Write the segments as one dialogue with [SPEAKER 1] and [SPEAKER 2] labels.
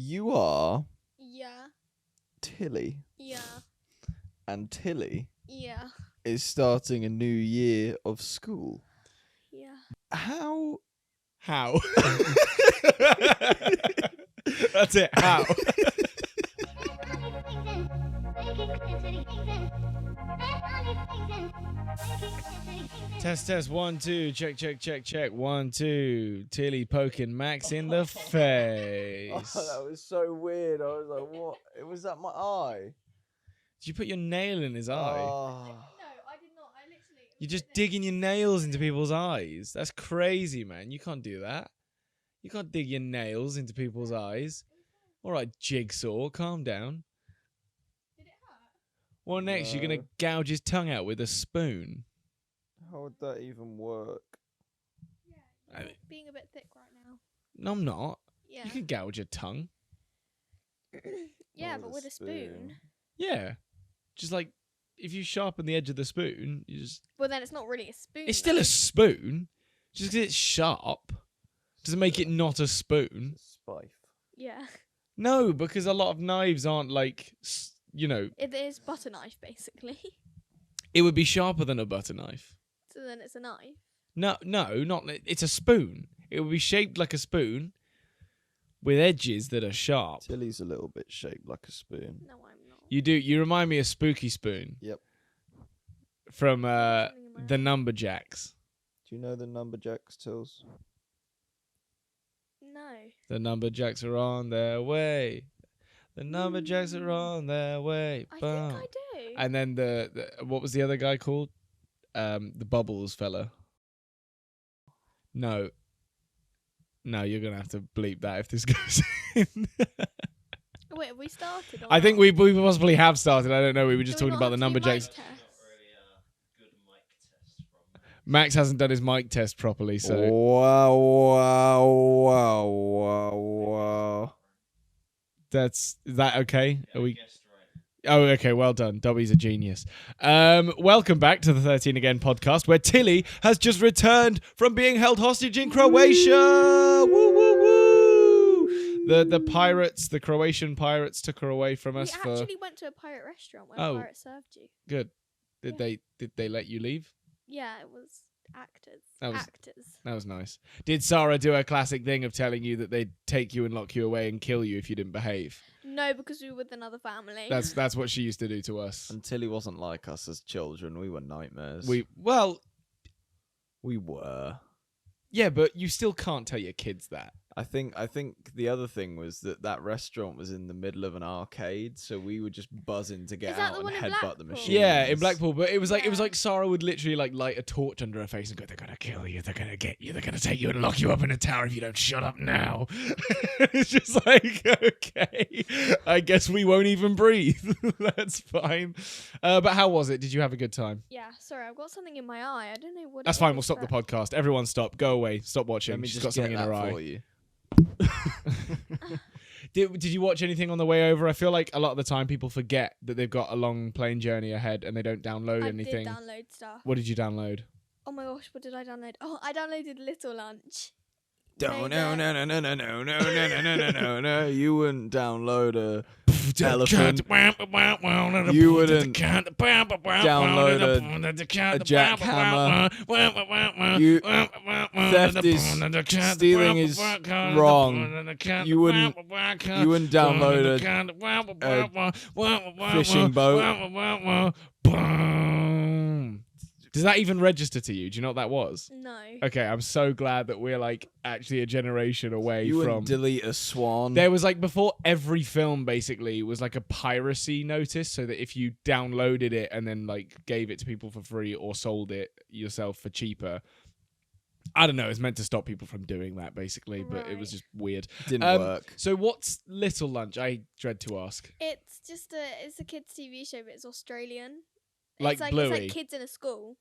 [SPEAKER 1] You are
[SPEAKER 2] Yeah.
[SPEAKER 1] Tilly,
[SPEAKER 2] Yeah.
[SPEAKER 1] and Tilly
[SPEAKER 2] Yeah.
[SPEAKER 1] is starting a new year of school.
[SPEAKER 2] Yeah.
[SPEAKER 1] How?
[SPEAKER 3] How? That's it. How? Test 1 2 check 1 2. Tilly poking Max in the face.
[SPEAKER 1] That was so weird. I was like, what? It was that my eye.
[SPEAKER 3] Did you put your nail in his eye?
[SPEAKER 1] Oh.
[SPEAKER 2] No, I did not. I literally.
[SPEAKER 3] You're just digging your nails into people's eyes. That's crazy, man. You can't do that. You can't dig your nails into people's eyes. All right, Jigsaw, calm down.
[SPEAKER 2] Did it hurt?
[SPEAKER 3] What next? You're going to gouge his tongue out with a spoon.
[SPEAKER 1] How would that even work?
[SPEAKER 2] Yeah. You're being a bit thick right now.
[SPEAKER 3] No, I'm not.
[SPEAKER 2] Yeah.
[SPEAKER 3] You can gouge your tongue.
[SPEAKER 2] Yeah,
[SPEAKER 1] Not
[SPEAKER 2] but with a spoon.
[SPEAKER 3] Yeah. Just like, if you sharpen the edge of the spoon, you just...
[SPEAKER 2] Well, then it's not really a spoon.
[SPEAKER 3] It's still a spoon. Just because it's sharp doesn't make it not a spoon.
[SPEAKER 1] Spife.
[SPEAKER 2] Yeah.
[SPEAKER 3] No, because a lot of knives aren't like, you know...
[SPEAKER 2] It is butter knife, basically.
[SPEAKER 3] It would be sharper than a butter knife.
[SPEAKER 2] So then it's a knife.
[SPEAKER 3] No, not... It's a spoon. It would be shaped like a spoon with edges that are sharp.
[SPEAKER 1] Tilly's a little bit shaped like a spoon.
[SPEAKER 2] No, I'm not.
[SPEAKER 3] You do. You remind me of Spooky Spoon.
[SPEAKER 1] Yep.
[SPEAKER 3] From the Numberjacks.
[SPEAKER 1] Do you know the Numberjacks, Tills?
[SPEAKER 2] No.
[SPEAKER 3] The Numberjacks are on their way. The Numberjacks are on their way.
[SPEAKER 2] I
[SPEAKER 3] Boom.
[SPEAKER 2] think I do.
[SPEAKER 3] And then the what was the other guy called? The Bubbles fella. No, you're gonna have to bleep that if this goes in.
[SPEAKER 2] Wait, have we started? Or
[SPEAKER 3] I think
[SPEAKER 2] not?
[SPEAKER 3] we possibly have started. I don't know. We were just
[SPEAKER 2] Do we
[SPEAKER 3] talking
[SPEAKER 2] not
[SPEAKER 3] about the
[SPEAKER 2] have to do
[SPEAKER 3] Numberjacks.
[SPEAKER 2] mic test?
[SPEAKER 3] Max hasn't done his mic test properly, so
[SPEAKER 1] Wow.
[SPEAKER 3] is that okay? Are we? Oh, okay. Well done. Dobby's a genius. Welcome back to the 13 Again podcast, where Tilly has just returned from being held hostage in Croatia. Woo, woo, woo. The pirates, the Croatian pirates, took her away from us
[SPEAKER 2] We actually went to a pirate restaurant where
[SPEAKER 3] Oh.
[SPEAKER 2] a pirate served you.
[SPEAKER 3] Good. Did
[SPEAKER 2] Yeah.
[SPEAKER 3] they let you leave?
[SPEAKER 2] Yeah, it was actors.
[SPEAKER 3] That was-
[SPEAKER 2] Actors.
[SPEAKER 3] That was nice. Did Sarah do her classic thing of telling you that they'd take you and lock you away and kill you if you didn't behave?
[SPEAKER 2] No, because we were with another family.
[SPEAKER 3] That's what she used to do to us.
[SPEAKER 1] And Tilly wasn't like us as children. We were nightmares.
[SPEAKER 3] We
[SPEAKER 1] were.
[SPEAKER 3] Yeah, but you still can't tell your kids that.
[SPEAKER 1] I think the other thing was that restaurant was in the middle of an arcade, so we would just buzz in to get
[SPEAKER 2] Is that
[SPEAKER 1] out
[SPEAKER 2] the
[SPEAKER 1] and
[SPEAKER 2] one in
[SPEAKER 1] headbutt the
[SPEAKER 2] Blackpool?
[SPEAKER 1] machine.
[SPEAKER 3] Yeah, in Blackpool, but it was
[SPEAKER 2] Yeah.
[SPEAKER 3] like Sarah would literally like light a torch under her face and go, "They're gonna kill you, they're gonna get you, they're gonna take you and lock you up in a tower if you don't shut up now." It's just like, okay, I guess we won't even breathe. That's fine. But how was it? Did you have a good time?
[SPEAKER 2] Yeah, sorry, I've got something in my eye. I don't know what.
[SPEAKER 3] That's
[SPEAKER 2] it
[SPEAKER 3] fine.
[SPEAKER 2] is,
[SPEAKER 3] We'll stop the
[SPEAKER 2] but-
[SPEAKER 3] podcast. Everyone, stop. Go away. Stop watching.
[SPEAKER 1] Let me
[SPEAKER 3] She's
[SPEAKER 1] just
[SPEAKER 3] got
[SPEAKER 1] get
[SPEAKER 3] something in
[SPEAKER 1] that
[SPEAKER 3] her
[SPEAKER 1] for
[SPEAKER 3] eye.
[SPEAKER 1] you.
[SPEAKER 3] Did you watch anything on the way over? I feel like a lot of the time people forget that they've got a long plane journey ahead and they don't download
[SPEAKER 2] I
[SPEAKER 3] anything.
[SPEAKER 2] did download stuff.
[SPEAKER 3] What did you download?
[SPEAKER 2] Oh my gosh, what did I download? Oh, I downloaded Little Lunch.
[SPEAKER 1] No. You wouldn't download a elephant. You wouldn't download a jackhammer. Theft is stealing is wrong. You wouldn't download a fishing boat.
[SPEAKER 3] Boom. Does that even register to you? Do you know what that was?
[SPEAKER 2] No.
[SPEAKER 3] Okay, I'm so glad that we're like actually a generation away
[SPEAKER 1] You
[SPEAKER 3] from.
[SPEAKER 1] wouldn't delete a swan.
[SPEAKER 3] There was like before every film basically was like a piracy notice, so that if you downloaded it and then like gave it to people for free or sold it yourself for cheaper, I don't know, it's meant to stop people from doing that basically, but it was
[SPEAKER 2] Right.
[SPEAKER 3] just weird.
[SPEAKER 1] Didn't work.
[SPEAKER 3] So what's Little Lunch? I dread to ask.
[SPEAKER 2] It's just it's a kids' TV show, but it's Australian.
[SPEAKER 3] Like
[SPEAKER 2] it's like
[SPEAKER 3] Bluey?
[SPEAKER 2] It's like kids in a school.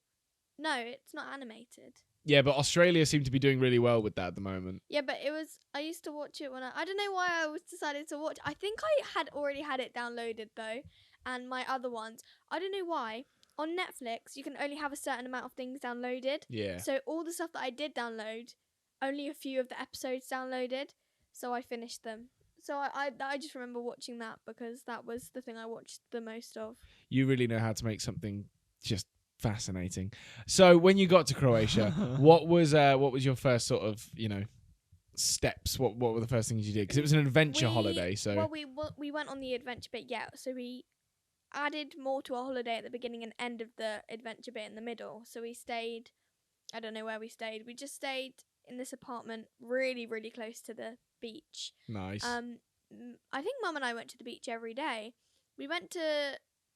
[SPEAKER 2] No, it's not animated.
[SPEAKER 3] Yeah, but Australia seem to be doing really well with that at the moment.
[SPEAKER 2] Yeah, but it was. I used to watch it when I don't know why I was decided to watch. I think I had already had it downloaded though, and my other ones. I don't know why. On Netflix, you can only have a certain amount of things downloaded.
[SPEAKER 3] Yeah.
[SPEAKER 2] So all the stuff that I did download, only a few of the episodes downloaded. So I finished them. So I just remember watching that because that was the thing I watched the most of.
[SPEAKER 3] You really know how to make something just fascinating. So when you got to Croatia, what was your first sort of, steps? What were the first things you did? Because it was an adventure holiday. So
[SPEAKER 2] well, we went on the adventure bit, yeah. So we added more to our holiday at the beginning and end of the adventure bit in the middle. So we stayed. I don't know where we stayed. We just stayed in this apartment, really, really close to the beach.
[SPEAKER 3] nice.
[SPEAKER 2] I think Mum and I went to the beach every day. We went to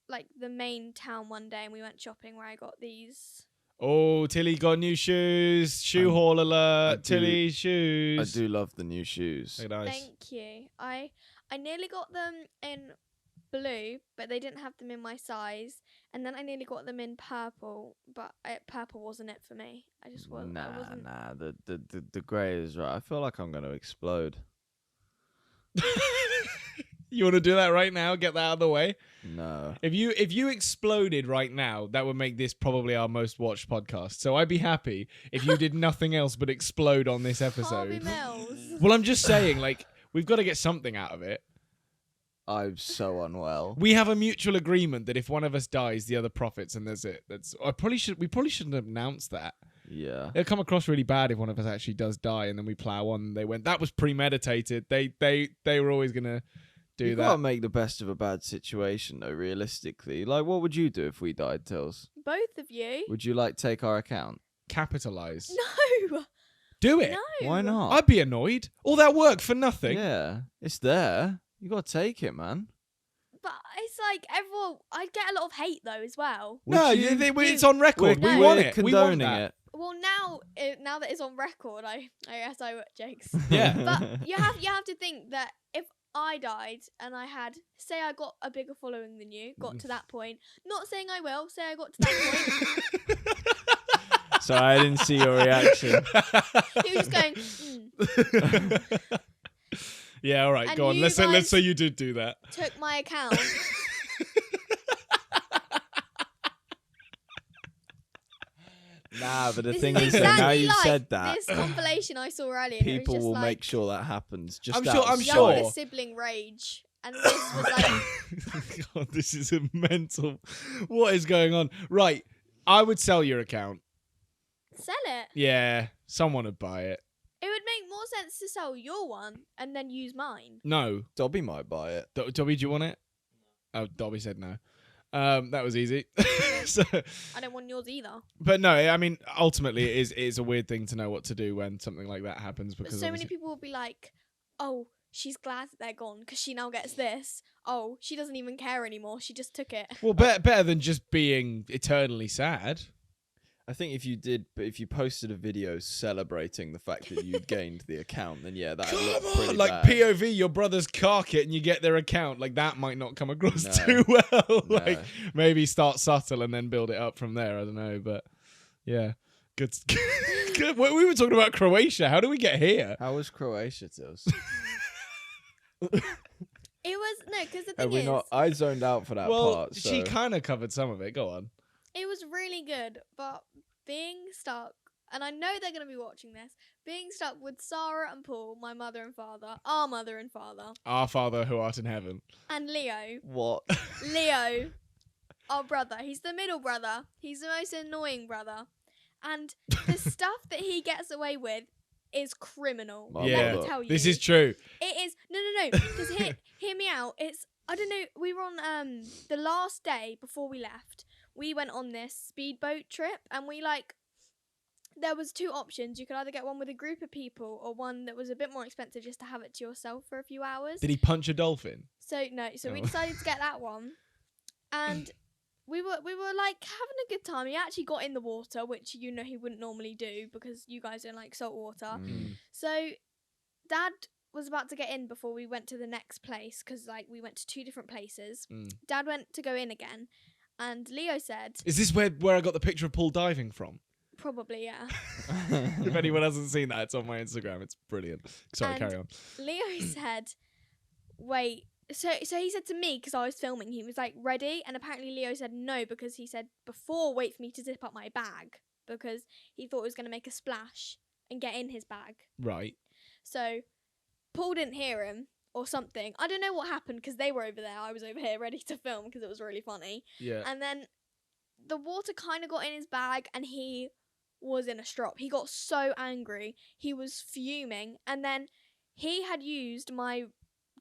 [SPEAKER 2] like the main town one day and we went shopping where I got these.
[SPEAKER 3] Oh, Tilly got new shoes. Shoe haul alert. Tilly shoes.
[SPEAKER 1] I do love the new shoes.
[SPEAKER 3] They're nice.
[SPEAKER 2] Thank you. I nearly got them in blue, but they didn't have them in my size. And then I nearly got them in purple, but purple wasn't it for me. I just wasn't.
[SPEAKER 1] Nah. The grey is right. I feel like I'm gonna explode.
[SPEAKER 3] You want to do that right now? Get that out of the way.
[SPEAKER 1] No.
[SPEAKER 3] If you exploded right now, that would make this probably our most watched podcast. So I'd be happy if you did nothing else but explode on this
[SPEAKER 2] Harvey
[SPEAKER 3] episode.
[SPEAKER 2] Mills.
[SPEAKER 3] Well, I'm just saying, like, we've got to get something out of it.
[SPEAKER 1] I'm so unwell.
[SPEAKER 3] We have a mutual agreement that if one of us dies, the other profits, and there's it. We probably shouldn't have announced that.
[SPEAKER 1] Yeah.
[SPEAKER 3] It'll come across really bad if one of us actually does die, and then we plow on. And they went, that was premeditated. They were always gonna do
[SPEAKER 1] You
[SPEAKER 3] that.
[SPEAKER 1] gotta make the best of a bad situation, though. Realistically, like, what would you do if we died, Tills?
[SPEAKER 2] Both of you.
[SPEAKER 1] Would you like take our account?
[SPEAKER 3] Capitalize.
[SPEAKER 2] No.
[SPEAKER 3] Do it.
[SPEAKER 2] No.
[SPEAKER 1] Why not?
[SPEAKER 3] I'd be annoyed. All that work for nothing.
[SPEAKER 1] Yeah, it's there. You gotta take it, man.
[SPEAKER 2] But it's like everyone. I'd get a lot of hate though as well.
[SPEAKER 3] No,
[SPEAKER 1] Would you-
[SPEAKER 3] it's on record.
[SPEAKER 2] We're-
[SPEAKER 3] We want
[SPEAKER 1] We're
[SPEAKER 3] it. We want
[SPEAKER 1] condoning
[SPEAKER 3] that.
[SPEAKER 1] it.
[SPEAKER 2] Well, now that it's on record, I guess I would, jokes.
[SPEAKER 3] Yeah.
[SPEAKER 2] But you have to think that if I died and I had, say, I got a bigger following than you, got to that point. Not saying I will. Say I got to that point.
[SPEAKER 1] Sorry, I didn't see your reaction.
[SPEAKER 2] He was just going.
[SPEAKER 3] Yeah, all right,
[SPEAKER 2] And
[SPEAKER 3] go on.
[SPEAKER 2] you
[SPEAKER 3] Let's
[SPEAKER 2] guys-
[SPEAKER 3] say you did do that.
[SPEAKER 2] Took my account.
[SPEAKER 1] Nah, but the
[SPEAKER 2] This
[SPEAKER 1] thing
[SPEAKER 2] is
[SPEAKER 1] is, that now
[SPEAKER 2] exactly
[SPEAKER 1] you've
[SPEAKER 2] like
[SPEAKER 1] said that,
[SPEAKER 2] this compilation I saw earlier. and it was
[SPEAKER 1] people
[SPEAKER 2] just
[SPEAKER 1] will
[SPEAKER 2] like
[SPEAKER 1] make sure that happens. Just
[SPEAKER 3] I'm sure- I'm
[SPEAKER 1] out of
[SPEAKER 3] sure.
[SPEAKER 2] younger
[SPEAKER 1] spite.
[SPEAKER 2] sibling rage, and this was like
[SPEAKER 3] God, this is a mental. What is going on? Right, I would sell your account.
[SPEAKER 2] sell it.
[SPEAKER 3] Yeah, someone would buy it.
[SPEAKER 2] It would make more sense to sell your one and then use mine.
[SPEAKER 3] No,
[SPEAKER 1] Dobby might buy it.
[SPEAKER 3] Dobby, do you want it? Oh, Dobby said no. That was easy. So,
[SPEAKER 2] I don't want yours either.
[SPEAKER 3] but no, I mean, ultimately, it is a weird thing to know what to do when something like that happens
[SPEAKER 2] But
[SPEAKER 3] because
[SPEAKER 2] so many
[SPEAKER 3] obviously-
[SPEAKER 2] people will be like, "Oh, she's glad that they're gone because she now gets this. Oh, she doesn't even care anymore. She just took it."
[SPEAKER 3] Well, better than just being eternally sad.
[SPEAKER 1] I think if you posted a video celebrating the fact that you'd gained the account, then yeah, that would look pretty
[SPEAKER 3] Like
[SPEAKER 1] bad.
[SPEAKER 3] POV, your brother's car kit, and you get their account. Like that might not come across
[SPEAKER 1] No.
[SPEAKER 3] too well.
[SPEAKER 1] No.
[SPEAKER 3] Like maybe start subtle and then build it up from there. I don't know, but yeah, good. Good. We were talking about Croatia. How do we get here?
[SPEAKER 1] How was Croatia, Tills?
[SPEAKER 2] It was no, because the
[SPEAKER 1] Have
[SPEAKER 2] thing
[SPEAKER 1] we
[SPEAKER 2] is,
[SPEAKER 1] not? I zoned out for that
[SPEAKER 3] Well,
[SPEAKER 1] part. So.
[SPEAKER 3] she kind of covered some of it. Go on.
[SPEAKER 2] it was really good, but being stuck, and I know they're gonna be watching this. Being stuck with Sarah and Paul, my mother and father, our mother and father,
[SPEAKER 3] Our Father who art in heaven.
[SPEAKER 2] and Leo.
[SPEAKER 1] What?
[SPEAKER 2] Leo, our brother. He's the middle brother. He's the most annoying brother. And the stuff that he gets away with is criminal.
[SPEAKER 1] My
[SPEAKER 2] Let
[SPEAKER 3] Yeah,
[SPEAKER 2] me tell you.
[SPEAKER 3] this is true.
[SPEAKER 2] It is. No. Because hear me out. It's. I don't know. We were on the last day before we left. We went on this speedboat trip, and there was two options. You could either get one with a group of people, or one that was a bit more expensive, just to have it to yourself for a few hours.
[SPEAKER 3] Did he punch a dolphin?
[SPEAKER 2] So no, so we
[SPEAKER 3] Oh.
[SPEAKER 2] decided to get that one, and we were like having a good time. He actually got in the water, which he wouldn't normally do because you guys don't like salt water.
[SPEAKER 1] Mm.
[SPEAKER 2] So Dad was about to get in before we went to the next place because we went to two different places.
[SPEAKER 3] Mm.
[SPEAKER 2] Dad went to go in again, and Leo said,
[SPEAKER 3] Is this where I got the picture of Paul diving from?
[SPEAKER 2] "Probably yeah."
[SPEAKER 3] If anyone hasn't seen that, it's on my Instagram. It's brilliant. Sorry,
[SPEAKER 2] And
[SPEAKER 3] carry on.
[SPEAKER 2] Leo said, "Wait." So he said to me, because I was filming, he was like, "Ready?" And apparently Leo said no, because he said before, wait for me to zip up my bag, because he thought it was going to make a splash and get in his bag.
[SPEAKER 3] Right.
[SPEAKER 2] So Paul didn't hear him, or something. I don't know what happened because they were over there. I was over here ready to film because it was really funny.
[SPEAKER 3] Yeah.
[SPEAKER 2] And then the water kind of got in his bag and he was in a strop. He got so angry. He was fuming. And then he had used my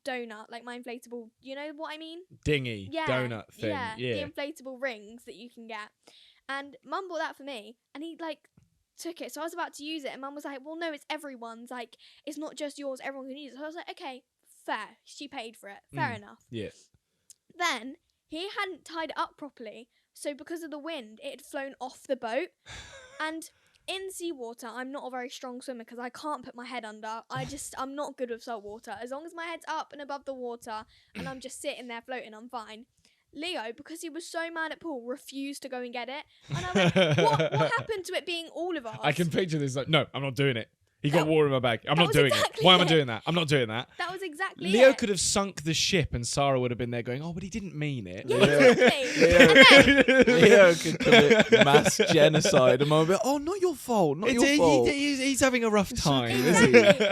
[SPEAKER 2] donut, like my inflatable, you know what I mean?
[SPEAKER 3] Dingy
[SPEAKER 2] Yeah.
[SPEAKER 3] donut thing.
[SPEAKER 2] Yeah.
[SPEAKER 3] Yeah.
[SPEAKER 2] The inflatable rings that you can get. And Mum bought that for me. And he like took it. So I was about to use it. And Mum was like, well, no, it's everyone's. Like, it's not just yours. Everyone can use it. So I was like, okay, fair. She paid for it. Fair enough.
[SPEAKER 3] Yeah.
[SPEAKER 2] Then he hadn't tied it up properly. So because of the wind, it had flown off the boat. And in seawater, I'm not a very strong swimmer because I can't put my head under. I'm not good with salt water. As long as my head's up and above the water and I'm just sitting there floating, I'm fine. Leo, because he was so mad at Paul, refused to go and get it. And I'm like, what happened to it being all of us?
[SPEAKER 3] I can picture this like, no, I'm not doing it. He got water in my bag. I'm
[SPEAKER 2] that
[SPEAKER 3] not
[SPEAKER 2] was
[SPEAKER 3] doing
[SPEAKER 2] exactly
[SPEAKER 3] it. Why am I
[SPEAKER 2] it.
[SPEAKER 3] doing that? I'm not doing that.
[SPEAKER 2] That was exactly
[SPEAKER 3] Leo
[SPEAKER 2] it.
[SPEAKER 3] could have sunk the ship and Sarah would have been there going, oh, but he didn't mean it.
[SPEAKER 2] Yeah, exactly.
[SPEAKER 1] Leo could commit mass genocide, and Mum would be, oh, not your fault, not your fault.
[SPEAKER 3] He's having a rough time, isn't
[SPEAKER 2] Exactly.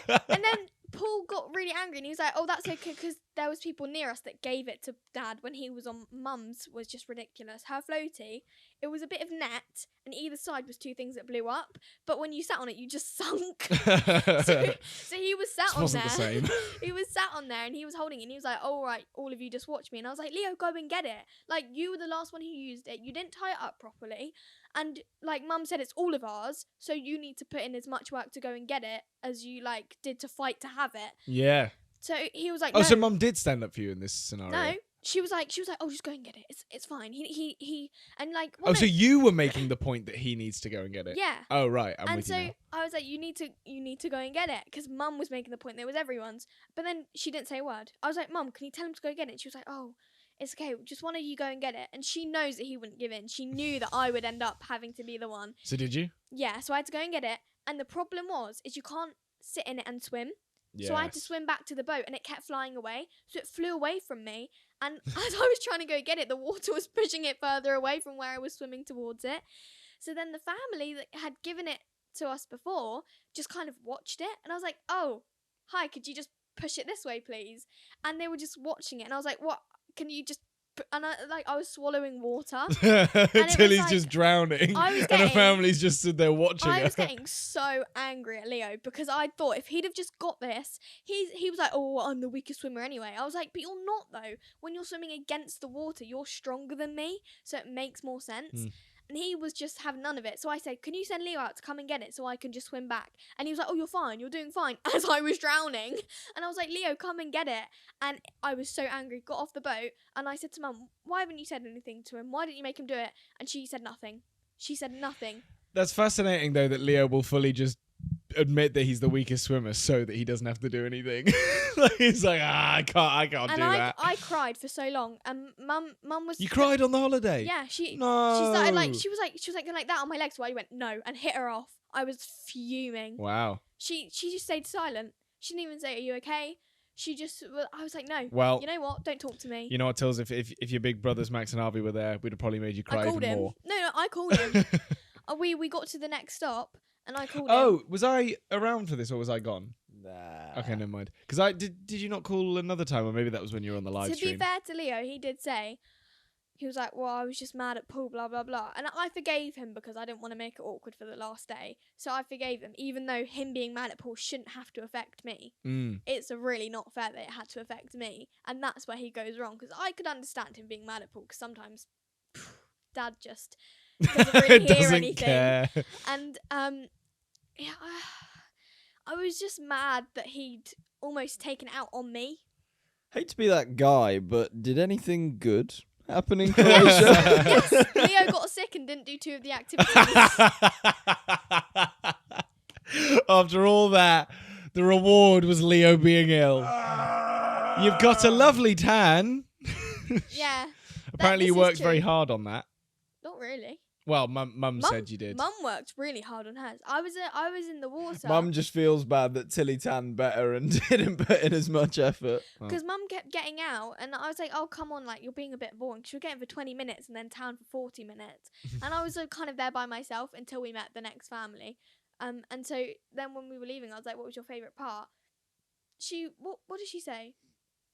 [SPEAKER 3] he?
[SPEAKER 2] And then Paul got really angry and he was like, oh, that's okay because there was people near us that gave it to Dad when he was on Mum's was just ridiculous. Her floaty, it was a bit of net and either side was two things that blew up. But when you sat on it, you just sunk. so he was sat
[SPEAKER 3] This
[SPEAKER 2] on
[SPEAKER 3] wasn't
[SPEAKER 2] there.
[SPEAKER 3] the same.
[SPEAKER 2] He was sat on there and he was holding it and he was like, all right, all of you just watch me. And I was like, Leo, go and get it. Like, you were the last one who used it. You didn't tie it up properly. And like Mum said, it's all of ours. So you need to put in as much work to go and get it as you like did to fight to have it.
[SPEAKER 3] Yeah.
[SPEAKER 2] So he was like,
[SPEAKER 3] Oh,
[SPEAKER 2] no.
[SPEAKER 3] so Mum did stand up for you in this scenario?
[SPEAKER 2] No. She was like, oh, just go and get it. It's fine. He and like.
[SPEAKER 3] Oh, so you were making the point that he needs to go and get it?
[SPEAKER 2] Yeah.
[SPEAKER 3] Oh, right. I'm
[SPEAKER 2] And
[SPEAKER 3] with
[SPEAKER 2] so
[SPEAKER 3] you now.
[SPEAKER 2] I was like, you need to go and get it because Mum was making the point that it was everyone's. But then she didn't say a word. I was like, Mum, can you tell him to go get it? She was like, oh, it's okay. Just one of you go and get it. And she knows that he wouldn't give in. She knew that I would end up having to be the one.
[SPEAKER 3] So did you?
[SPEAKER 2] Yeah. So I had to go and get it. And the problem is you can't sit in it and swim. So I had to swim back to the boat and it kept flying away. So it flew away from me. And as I was trying to go get it, the water was pushing it further away from where I was swimming towards it. So then the family that had given it to us before just kind of watched it. And I was like, oh, hi, could you just push it this way, please? And they were just watching it. And I was like, what? Can you just... And I was swallowing water.
[SPEAKER 3] Till he's
[SPEAKER 2] like-
[SPEAKER 3] just drowning.
[SPEAKER 2] I was
[SPEAKER 3] And the
[SPEAKER 2] getting-
[SPEAKER 3] family's just stood there watching
[SPEAKER 2] I
[SPEAKER 3] her.
[SPEAKER 2] was getting so angry at Leo because I thought if he'd have just got this, he was like, oh, I'm the weakest swimmer anyway. I was like, but you're not though. When you're swimming against the water, you're stronger than me, so it makes more sense. And he was just having none of it. So I said, can you send Leo out to come and get it so I can just swim back? And he was like, oh, you're fine. You're doing fine. As I was drowning. And I was like, Leo, come and get it. And I was so angry, got off the boat. And I said to Mum, why haven't you said anything to him? Why didn't you make him do it? And she said nothing. She said nothing.
[SPEAKER 3] That's fascinating, though, that Leo will fully just admit that he's the weakest swimmer so that he doesn't have to do anything. Like, he's like, I can't
[SPEAKER 2] And
[SPEAKER 3] do that.
[SPEAKER 2] I cried for so long. And Mum was...
[SPEAKER 3] You cried on the holiday?
[SPEAKER 2] Yeah, she
[SPEAKER 3] No.
[SPEAKER 2] started like she was going like that on my legs while I went no and hit her off. I was fuming.
[SPEAKER 3] Wow.
[SPEAKER 2] She just stayed silent. She didn't even say, "Are you okay?" She just I was like, "No."
[SPEAKER 3] Well,
[SPEAKER 2] you know what? Don't talk to me.
[SPEAKER 3] You know what, Tills? If your big brothers Max and Harvey were there, we'd have probably made you cry
[SPEAKER 2] I called
[SPEAKER 3] even
[SPEAKER 2] him.
[SPEAKER 3] more.
[SPEAKER 2] No, I called him. We got to the next stop and I called him.
[SPEAKER 3] Oh, was I around for this or was I gone?
[SPEAKER 1] Nah.
[SPEAKER 3] Okay, never mind. Because I did you not call another time, or maybe that was when you were on the live
[SPEAKER 2] To
[SPEAKER 3] stream?
[SPEAKER 2] be fair to Leo, he did say, he was like, well, I was just mad at Paul, blah, blah, blah. And I forgave him because I didn't want to make it awkward for the last day. So I forgave him, even though him being mad at Paul shouldn't have to affect me. It's really not fair that it had to affect me. And that's where he goes wrong. Because I could understand him being mad at Paul because sometimes Dad just doesn't really hear
[SPEAKER 3] Doesn't
[SPEAKER 2] anything.
[SPEAKER 3] care.
[SPEAKER 2] And yeah, I was just mad that he'd almost taken it out on me.
[SPEAKER 1] Hate to be that guy, but did anything good happen in
[SPEAKER 2] Yes,
[SPEAKER 1] Croatia?
[SPEAKER 2] yes. Leo got sick and didn't do 2 of the activities.
[SPEAKER 3] After all that, the reward was Leo being ill. You've got a lovely tan.
[SPEAKER 2] Yeah.
[SPEAKER 3] Apparently, you
[SPEAKER 2] this is
[SPEAKER 3] worked very
[SPEAKER 2] true.
[SPEAKER 3] hard on that.
[SPEAKER 2] Not really.
[SPEAKER 3] Well, Mum said you did.
[SPEAKER 2] Mum worked really hard on hers. I was in the water.
[SPEAKER 1] Mum just feels bad that Tilly tanned better and didn't put in as much effort.
[SPEAKER 2] Because Mum kept getting out, and I was like, "Oh, come on! Like, you're being a bit boring." She was getting for 20 minutes and then tan for 40 minutes, and I was kind of there by myself until we met the next family. And so then when we were leaving, I was like, "What was your favourite part?" what did she say?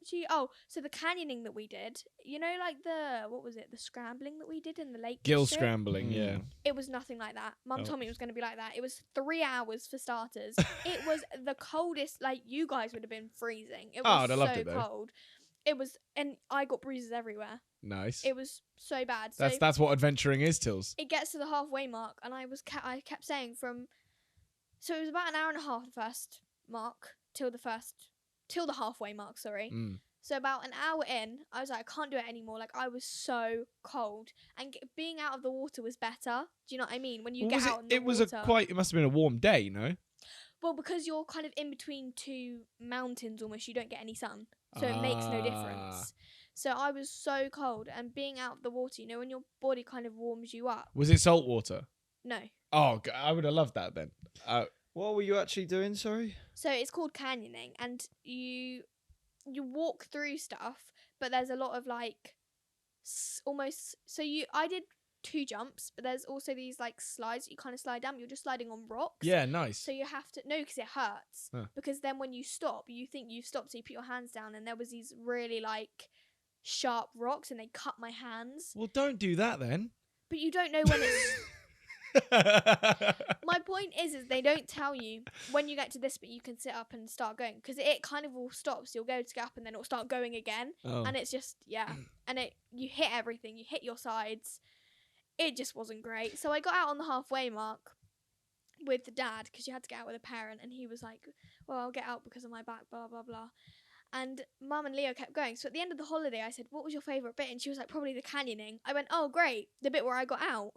[SPEAKER 2] So the canyoning that we did, like the scrambling that we did in the Lake
[SPEAKER 3] Gill
[SPEAKER 2] District?
[SPEAKER 3] scrambling, yeah.
[SPEAKER 2] It was nothing like that. Mum
[SPEAKER 3] Oh.
[SPEAKER 2] told me it was going to be like that. It was 3 hours for starters. It was the coldest. Like, you guys would have been freezing. It was
[SPEAKER 3] I'd have loved it, though.
[SPEAKER 2] cold. It was, and I got bruises everywhere.
[SPEAKER 3] Nice.
[SPEAKER 2] It was so bad. So
[SPEAKER 3] That's what adventuring is, Tills.
[SPEAKER 2] it gets to the halfway mark, and I kept saying so it was about an hour and a half the first mark till the halfway mark. Sorry. So about an hour in, I was like, I can't do it anymore. Like, I was so cold, and being out of the water was better. Do you know what I mean? When you get out in the water.
[SPEAKER 3] It must have been a warm day, no?
[SPEAKER 2] Well, because you're kind of in between two mountains almost, you don't get any sun. So it makes no difference. So I was so cold, and being out of the water, when your body kind of warms you up.
[SPEAKER 3] Was it salt water?
[SPEAKER 2] No.
[SPEAKER 3] Oh, I would have loved that then.
[SPEAKER 1] What were you actually doing, sorry?
[SPEAKER 2] So it's called canyoning, and you walk through stuff, but there's a lot of like almost. I did 2 jumps, but there's also these like slides that you kind of slide down. You're just sliding on rocks.
[SPEAKER 3] Yeah, nice.
[SPEAKER 2] So you have to because it hurts.
[SPEAKER 3] Huh.
[SPEAKER 2] Because then when you stop, you think you've stopped, so you put your hands down, and there was these really like sharp rocks, and they cut my hands.
[SPEAKER 3] Well, don't do that then.
[SPEAKER 2] But you don't know when it's. My point is they don't tell you when you get to this bit you can sit up and start going, because it kind of all stops. You'll go to get up and then it'll start going again. And it's just and you hit everything. You hit your sides. It just wasn't great. So I got out on the halfway mark with the dad, because you had to get out with a parent, and he was like, well, I'll get out because of my back, blah blah blah. And Mum and Leo kept going. So at the end of the holiday I said, what was your favourite bit? And she was like, probably the canyoning. I went, oh great, the bit where I got out.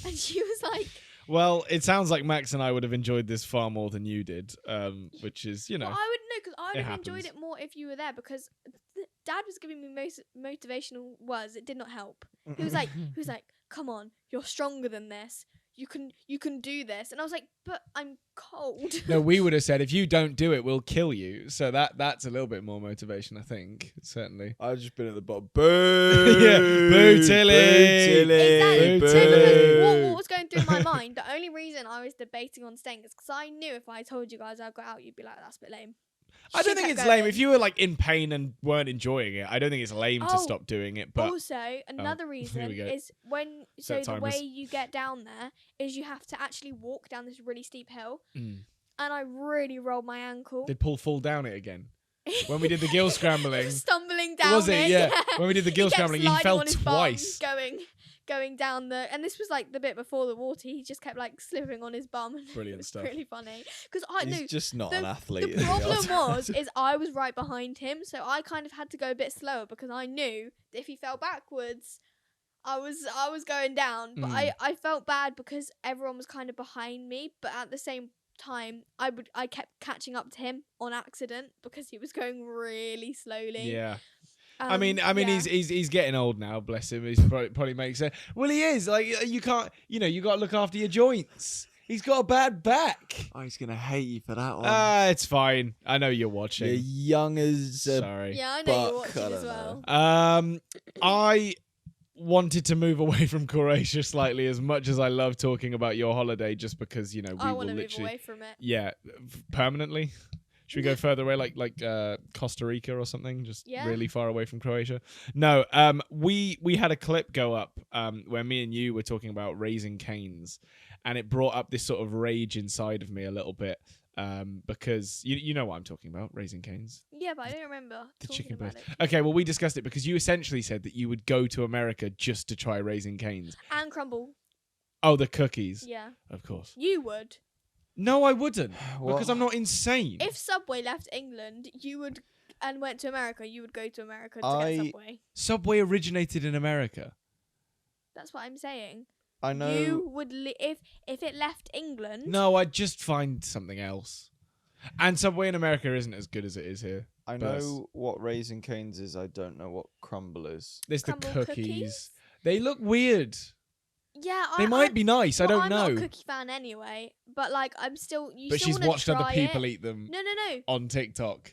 [SPEAKER 2] And she was like...
[SPEAKER 3] Well, it sounds like Max and I would have enjoyed this far more than you did, which is,
[SPEAKER 2] Well, I would know, because I would have enjoyed
[SPEAKER 3] happens.
[SPEAKER 2] it more if you were there, because Dad was giving me most motivational words. It did not help. He was like, come on, you're stronger than this. You can do this. And I was like, but I'm cold.
[SPEAKER 3] No, we would have said, if you don't do it, we'll kill you. So that's a little bit more motivation, I think, certainly.
[SPEAKER 1] I've just been at the bottom. Boo!
[SPEAKER 3] Yeah, boo Tilly!
[SPEAKER 1] Boo Tilly!
[SPEAKER 2] Exactly.
[SPEAKER 3] Boo
[SPEAKER 2] No,
[SPEAKER 3] Tilly!
[SPEAKER 2] because what was going through my mind, the only reason I was debating on staying is because I knew if I told you guys I got out, you'd be like, that's a bit lame.
[SPEAKER 3] I don't think it's lame. If you were like in pain and weren't enjoying it, I don't think it's lame to stop doing it. But
[SPEAKER 2] also, another reason
[SPEAKER 3] we go.
[SPEAKER 2] is
[SPEAKER 3] Set
[SPEAKER 2] the
[SPEAKER 3] timers.
[SPEAKER 2] way you get down there is you have to actually walk down this really steep hill. And I really rolled my ankle.
[SPEAKER 3] Did Paul fall down it again? When we did the gill scrambling.
[SPEAKER 2] Stumbling down
[SPEAKER 3] Was it?
[SPEAKER 2] it.
[SPEAKER 3] Yeah. When we did the gill
[SPEAKER 2] He kept
[SPEAKER 3] scrambling, he
[SPEAKER 2] sliding
[SPEAKER 3] fell
[SPEAKER 2] on his bum,
[SPEAKER 3] twice.
[SPEAKER 2] going down and this was like the bit before the water. He just kept like slipping on his bum. And
[SPEAKER 3] Brilliant
[SPEAKER 2] it was
[SPEAKER 3] stuff.
[SPEAKER 2] really funny because I
[SPEAKER 1] He's
[SPEAKER 2] knew
[SPEAKER 1] just not
[SPEAKER 2] the-
[SPEAKER 1] an athlete.
[SPEAKER 2] the problem is I was right behind him, so I kind of had to go a bit slower because I knew that if he fell backwards, I was going down. But I felt bad because everyone was kind of behind me, but at the same time I kept catching up to him on accident because he was going really slowly.
[SPEAKER 3] Yeah. I mean,
[SPEAKER 2] yeah.
[SPEAKER 3] he's getting old now. Bless him. He's probably makes sense. Well, he is. Like, you can't. You got to look after your joints. He's got a bad back.
[SPEAKER 1] Oh, he's gonna hate you for that one.
[SPEAKER 3] It's fine. I know you're watching.
[SPEAKER 1] You're young as a
[SPEAKER 3] Sorry.
[SPEAKER 2] Yeah, I know you're
[SPEAKER 1] buck,
[SPEAKER 2] watching
[SPEAKER 1] I
[SPEAKER 2] as
[SPEAKER 1] don't
[SPEAKER 2] well.
[SPEAKER 1] know.
[SPEAKER 3] I wanted to move away from Croatia slightly, as much as I love talking about your holiday, just because we
[SPEAKER 2] I
[SPEAKER 3] will
[SPEAKER 2] want to move
[SPEAKER 3] literally
[SPEAKER 2] away from it.
[SPEAKER 3] Yeah, permanently. Should we go further away, like Costa Rica or something, just
[SPEAKER 2] Yeah.
[SPEAKER 3] really far away from Croatia? No, we had a clip go up where me and you were talking about Raising Cane's, and it brought up this sort of rage inside of me a little bit because you know what I'm talking about, Raising Cane's.
[SPEAKER 2] Yeah, but I don't remember
[SPEAKER 3] The
[SPEAKER 2] talking
[SPEAKER 3] chicken
[SPEAKER 2] about
[SPEAKER 3] place.
[SPEAKER 2] it.
[SPEAKER 3] Okay, well, we discussed it because you essentially said that you would go to America just to try Raising Cane's.
[SPEAKER 2] And crumble.
[SPEAKER 3] Oh, the cookies.
[SPEAKER 2] Yeah.
[SPEAKER 3] Of course.
[SPEAKER 2] You would.
[SPEAKER 3] No, I wouldn't.
[SPEAKER 1] What?
[SPEAKER 3] Because I'm not insane.
[SPEAKER 2] If Subway left England, you would, and went to America, you would go to America to
[SPEAKER 1] I-
[SPEAKER 2] get Subway.
[SPEAKER 3] Subway originated in America.
[SPEAKER 2] That's what I'm saying.
[SPEAKER 1] I know.
[SPEAKER 2] You would if it left England.
[SPEAKER 3] No, I'd just find something else. And Subway in America isn't as good as it is here.
[SPEAKER 1] I
[SPEAKER 3] but-
[SPEAKER 1] know what Raising Cane's is. I don't know what crumble is.
[SPEAKER 3] There's the
[SPEAKER 2] Crumble
[SPEAKER 3] cookies. They look weird.
[SPEAKER 2] Yeah,
[SPEAKER 3] They might be nice. I don't
[SPEAKER 2] I'm
[SPEAKER 3] know.
[SPEAKER 2] not a cookie fan anyway, but like I'm still.
[SPEAKER 3] But
[SPEAKER 2] still
[SPEAKER 3] she's
[SPEAKER 2] wanna
[SPEAKER 3] watched other
[SPEAKER 2] try
[SPEAKER 3] people
[SPEAKER 2] it.
[SPEAKER 3] eat them
[SPEAKER 2] No.
[SPEAKER 3] on TikTok.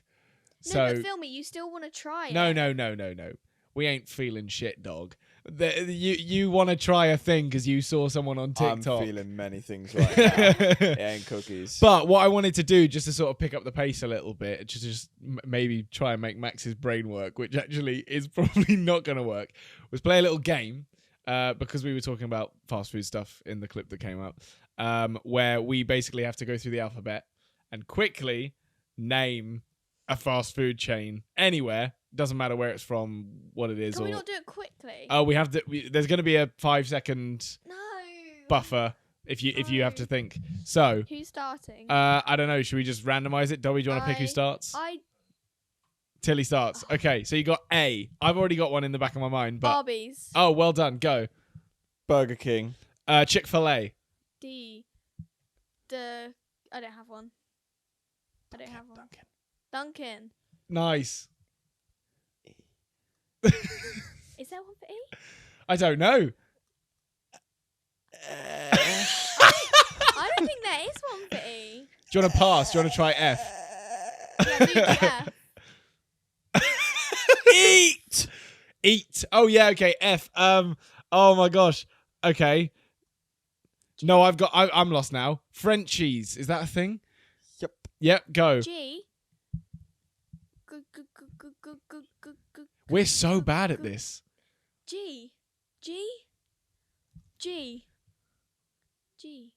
[SPEAKER 2] No,
[SPEAKER 3] So
[SPEAKER 2] but Filmy, you still want to try it.
[SPEAKER 3] no. We ain't feeling shit, dog. You want to try a thing because you saw someone on TikTok.
[SPEAKER 1] I'm feeling many things right now. It ain't cookies.
[SPEAKER 3] But what I wanted to do, just to sort of pick up the pace a little bit, just maybe try and make Max's brain work, which actually is probably not going to work, was play a little game because we were talking about fast food stuff in the clip that came out, where we basically have to go through the alphabet and quickly name a fast food chain anywhere. Doesn't matter where it's from, what it is.
[SPEAKER 2] Can we not do it quickly?
[SPEAKER 3] Oh, we have to. There's going to be a 5-second
[SPEAKER 2] No.
[SPEAKER 3] buffer if you have to think. So
[SPEAKER 2] Who's starting?
[SPEAKER 3] I don't know. Should we just randomize it? Dobby, do you want to pick who starts? Tilly starts. Okay, so you got A. I've already got one in the back of my mind, but
[SPEAKER 2] Arby's.
[SPEAKER 3] oh, well done. Go.
[SPEAKER 1] Burger King.
[SPEAKER 3] Chick-fil-A.
[SPEAKER 2] D. I don't have one. I don't have one. Dunkin'.
[SPEAKER 3] Nice.
[SPEAKER 2] Is there one for E?
[SPEAKER 3] I don't know.
[SPEAKER 2] I don't think there is one for E.
[SPEAKER 3] Do you want to pass? Do you want to try F?
[SPEAKER 2] Yeah, do F.
[SPEAKER 1] Eat.
[SPEAKER 3] Eat. Oh yeah. Okay. F. Oh my gosh. Okay. No, I'm lost now. Frenchies. Is that a thing?
[SPEAKER 1] Yep.
[SPEAKER 3] Yep. Go.
[SPEAKER 2] G.
[SPEAKER 3] We're so bad at this.
[SPEAKER 2] G. G. G. G.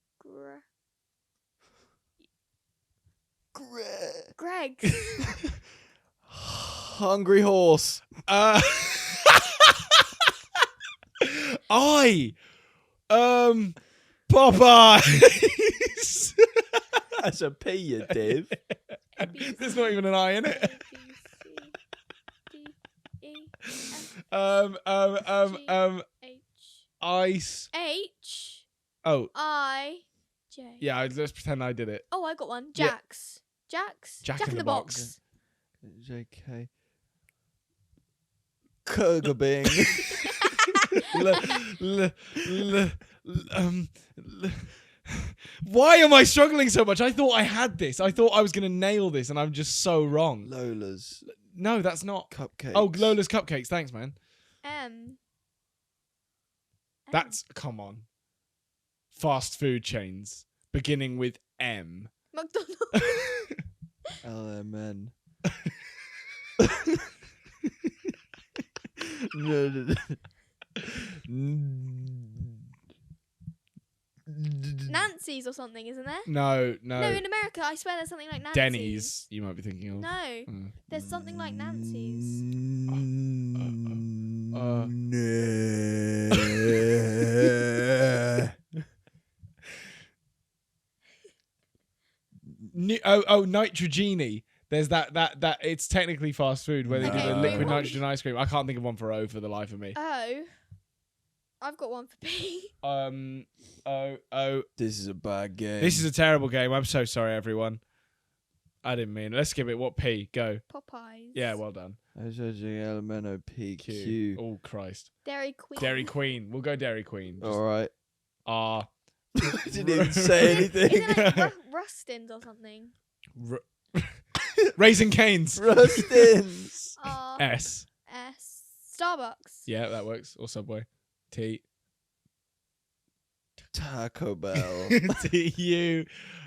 [SPEAKER 2] Greg.
[SPEAKER 1] Hungry horse.
[SPEAKER 3] Popeyes.
[SPEAKER 1] That's a P, you div.
[SPEAKER 3] There's not even an I in it. Ice.
[SPEAKER 2] H.
[SPEAKER 3] Oh,
[SPEAKER 2] I. J.
[SPEAKER 3] yeah. Let's pretend I did it.
[SPEAKER 2] Oh, I got one.
[SPEAKER 3] Yeah.
[SPEAKER 2] Jack's. Jack's.
[SPEAKER 3] Jack in the Box.
[SPEAKER 1] JK. Kurgabing.
[SPEAKER 3] Why am I struggling so much? I thought I had this. I thought I was going to nail this, and I'm just so wrong.
[SPEAKER 1] Lola's.
[SPEAKER 3] No, that's not.
[SPEAKER 1] Cupcakes.
[SPEAKER 3] Oh, Lola's Cupcakes. Thanks, man.
[SPEAKER 2] M.
[SPEAKER 3] That's, come on. Fast food chains beginning with M.
[SPEAKER 2] McDonald's.
[SPEAKER 1] LMN. No.
[SPEAKER 2] Nancy's or something, isn't there?
[SPEAKER 3] No.
[SPEAKER 2] No, in America, I swear there's something like Nancy's.
[SPEAKER 3] Denny's, you might be thinking of.
[SPEAKER 2] No, there's something like Nancy's.
[SPEAKER 3] Nitrogeni. There's that it's technically fast food where they do
[SPEAKER 2] Okay,
[SPEAKER 3] the liquid
[SPEAKER 2] wait, what?
[SPEAKER 3] nitrogen ice cream. I can't think of one for O for the life of me.
[SPEAKER 2] Oh, I've got one for P.
[SPEAKER 1] This is a bad game.
[SPEAKER 3] This is a terrible game. I'm so sorry, everyone. I didn't mean it. Let's skip it. What P? Go.
[SPEAKER 2] Popeyes.
[SPEAKER 3] Yeah, well done.
[SPEAKER 1] LMNOPQ.
[SPEAKER 3] Oh, Christ.
[SPEAKER 2] Dairy Queen.
[SPEAKER 3] Dairy Queen. We'll go Dairy Queen. Just
[SPEAKER 1] All right.
[SPEAKER 3] R.
[SPEAKER 1] Didn't even say anything.
[SPEAKER 2] Is it like Rustins or something?
[SPEAKER 3] Raisin Canes.
[SPEAKER 1] Rustins.
[SPEAKER 2] R.
[SPEAKER 3] S.
[SPEAKER 2] S. Starbucks.
[SPEAKER 3] Yeah, that works. Or Subway. T.
[SPEAKER 1] Taco Bell.
[SPEAKER 3] T. U.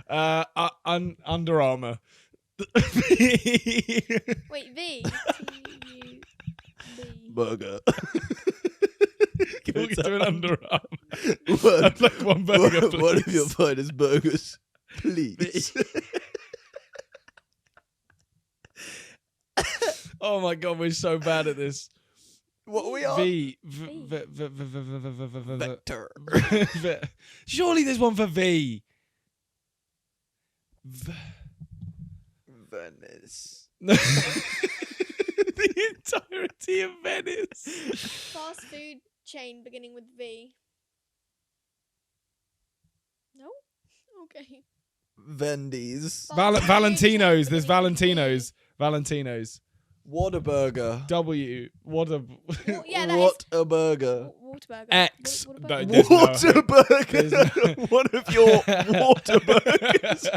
[SPEAKER 3] Under Armour.
[SPEAKER 2] Wait, V. T-U-B.
[SPEAKER 1] Burger.
[SPEAKER 3] We'll get to an Under Armour.
[SPEAKER 1] What?
[SPEAKER 3] I'd like one burger, please.
[SPEAKER 1] One of your finest burgers, please.
[SPEAKER 3] Oh my god, we're so bad at this.
[SPEAKER 1] What are we on? Vector.
[SPEAKER 3] Surely there's one for V.
[SPEAKER 1] Venice.
[SPEAKER 3] The entirety of Venice.
[SPEAKER 2] Fast food chain beginning with V. No? Okay.
[SPEAKER 1] Vendy's.
[SPEAKER 3] Valentino's. There's Valentino's. Valentino's.
[SPEAKER 1] Whataburger.
[SPEAKER 3] W. What a.
[SPEAKER 2] Well, yeah, that
[SPEAKER 1] What a burger.
[SPEAKER 2] Waterburger.
[SPEAKER 3] X.
[SPEAKER 2] Whataburger.
[SPEAKER 3] No, there's no-
[SPEAKER 1] Whataburger.
[SPEAKER 3] there's
[SPEAKER 1] One of your Whataburgers.